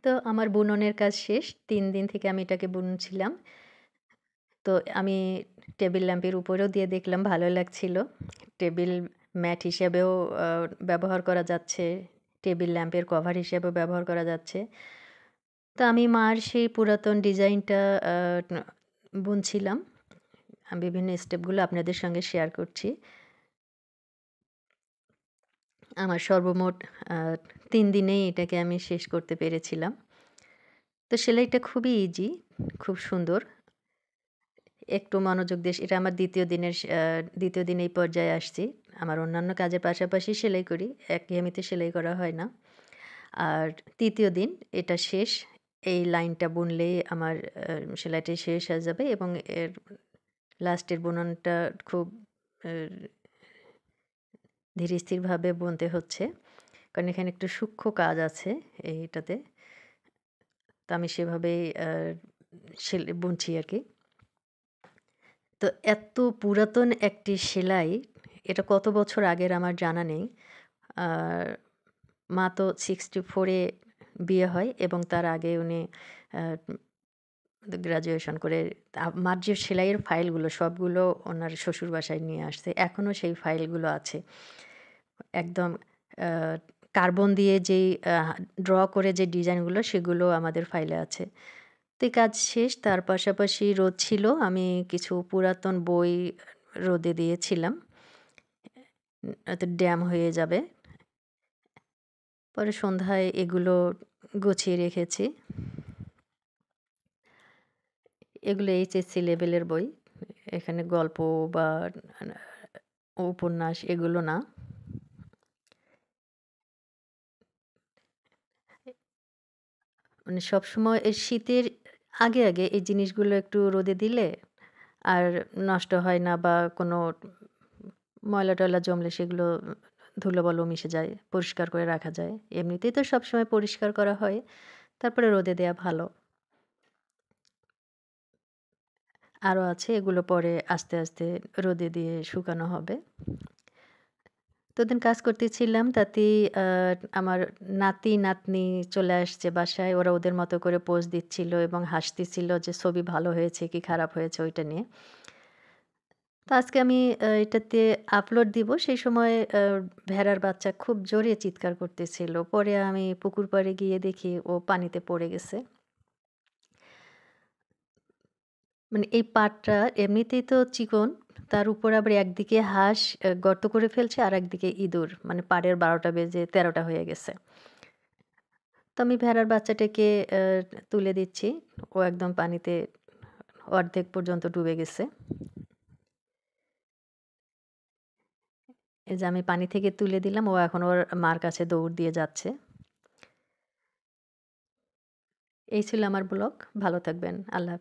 তো আমার বুননের কাজ শেষ। ৩ দিন থেকে আমি এটাকে বুনছিলাম। তো আমি টেবিল ল্যাম্পের উপরেও দিয়ে দেখলাম ভালো লাগছিল। টেবিল ম্যাট হিসেবেও আ ব্যবহার করা যাচ্ছে। টেবিল ল্যাম্পের কভার হিসেবেও ব্যবহার করা যাচ্ছে। তো আমি মার সেই পুরাতন ডিজাইনটা আ ন বুনছিলাম। বিভিন্ন স্টেপগুলো আপনাদের সঙ্গে শেয়ার করছি। আমার সর্বমোট আ ৩ দিনেই এটাকে আমি শেষ করতে পেরেছিলাম। তো সেলাইটা খুবই ইজি, খুব সুন্দর। একটু মনোযোগ দিয়ে এটা আমার ২য় দিন এই পর্যায়ে আসছি। আমার অন্যান্য কাজের পাশাপাশি সেলাই করি। একঘেয়েমিতে সেলাই করা হয় না। আর ৩য় দিন এটা শেষ। এই লাইনটা বুনলেই আমার সেলাইটি শেষ হয়ে যাবে এবং এর লাস্টের বুননটা খুব আ ধীরস্থিরভাবে বুনতে হচ্ছে। কারণ এখানে একটু সূক্ষ্ম কাজ আছে এইটাতে। তো আমি সেভাবেই বুনছি আরকি। তো এত পুরাতন একটি সেলাই, এটা কত বছর আগের আমার জানা নেই। আর মা তো 64 এ বিয়ে হয় এবং তার আগে উনি আ গ্র্যাজুয়েশন করে মার যে সেলাইয়ের ফাইলগুলো সবগুলো উনার শ্বশুর বাসায় নিয়ে আসছে। এখনো সেই ফাইলগুলো আছে। একদম আ কার্বন দিয়ে যেই ড্র করে যে ডিজাইনগুলো সেগুলো আমাদের ফাইলে আছে। তো এই কাজ শেষ। তার পাশাপাশি রোদ ছিল। আমি কিছু পুরাতন বই রোদে দিয়েছিলাম। নয়তো ড্যাম হয়ে যাবে। পরে সন্ধ্যায় এগুলো গুছিয়ে রেখেছি। এগুলো এইচএসসি লেভেলের বই। এখানে গল্প বা আ উপন্যাস এগুলো না। মানে সবসময় এই শীতের আগে এই জিনিসগুলো একটু রোদে দিলে আর নষ্ট হয় না বা কোনো ময়লা-টয়লা জমলে সেগুলো ধুলোবালু মিশে যায়। পরিষ্কার করে রাখা যায়। এমনিতেই তো সবসময় পরিষ্কার করা হয়। তারপরে রোদে দেয়া ভালো। আরো আছে এগুলো পরে আস্তে রোদে দিয়ে শুকানো হবে। তো ওদিন কাজ করতেছিলাম তাতেই আমার নাতি-নাতনি চলে আসছে বাসায়। ওরা ওদের মতো করে পোজ দিচ্ছিল এবং হাসতেছিল যে ছবি ভালো হয়েছে কি খারাপ হয়েছে ওইটা নিয়ে। তো আজকে আমি এটাতে আপলোড দিব। সেই সময় ভেড়ার বাচ্চা খুব জোরে চিৎকার করতেছিল। পরে আমি পুকুর পাড়ে গিয়ে দেখি ও পানিতে পড়ে গেছে। মানে এই পাড়টা এমনিতেই তো চিকন। তার উপর আবার একদিকে হাঁস গর্ত করে ফেলছে, আরেকদিকে ইঁদুর। মানে পাড়ের ১২ টা বেজে ১৩ টা হয়ে গেছে। তো আমি ভেড়ার বাচ্চাটাকে তুলে দিচ্ছি। ও একদম পানিতে অর্ধেক পর্যন্ত ডুবে গেছে। এই যে আমি পানি থেকে তুলে দিলাম। ও এখন ওর মার কাছে দৌড় দিয়ে যাচ্ছে। এই ছিল আমার ব্লগ। ভালো থাকবেন। আল্লাহ